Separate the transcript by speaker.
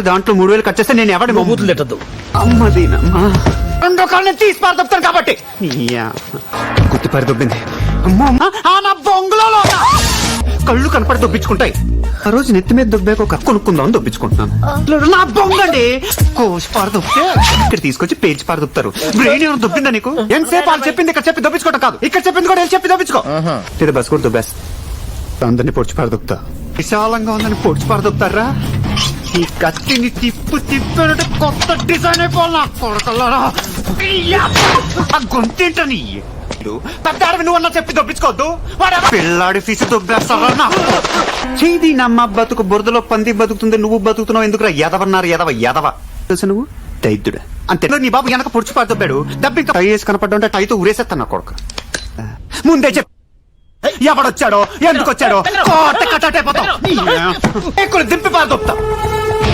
Speaker 1: దాంట్లో 3000 కట్ చేస్తే నేను ఎవడి
Speaker 2: బూతులు తిట్టద్దు.
Speaker 1: అమ్మదీనమ్మా రెండో కాళ్ళని తీసి పారదొప్పుతాను కాబట్టి గుర్తు పారి దొబ్బింది. అమ్మో నా బొంగులో కళ్ళు కనపడి దొబ్బించుకుంటాయి. ఆ రోజు నెత్తి మీద దొబ్బాక ఒక కొనుక్కుందాం దొబ్బించుకుంటున్నాను. నా బొంగండి కోసి పారదొప్పితే ఇక్కడ తీసుకొచ్చి పేర్చి పారదొప్పుతారు. బ్రెయిన్ ఏమైనా దొబ్బిందా నీకు? ఎంతసేపు వాళ్ళు చెప్పింది ఇక్కడ చెప్పి దొబ్బించుకోవడం కాదు, ఇక్కడ చెప్పింది కూడా చెప్పి దొబ్బించుకో. లేదా బస్ కూడా దొబ్బేస్తా అందరినీ పొడిచి పారదొప్పుతా. విశాలంగా ఉందని పొడిచి పారదొప్పుతారా? ఈ కత్తిని తిప్పినట్టు కొత్త డిజైన్ అయిపోవాలా కొడకల్లారా. ఆ గొంతేంటని పెద్ద అడవి నువ్వన్నా చెప్పి దొప్పించుకోవద్దు. పిల్లాడి ఫీజు దొబ్బేస్తారా? చేది నమ్మ బతుకు బురదలో పంది బతుకుతుంది, నువ్వు బతుకుతున్నావు ఎందుకురా? ఎదవన్నారు ఎదవ తెలుసు నువ్వు దైద్యుడు అంతే. నీ బాబు వెనక పొడిచి పారదొబ్బాడు. డబ్బు ఇంకా టై వేసి కనపడ్డా టైతో ఊరేసేస్తాను నా కొడుకు. ముందే చెప్పి ఎవడొచ్చాడో ఎందుకు వచ్చాడో కట్టైపోతావు. దింపి పారదొప్తా.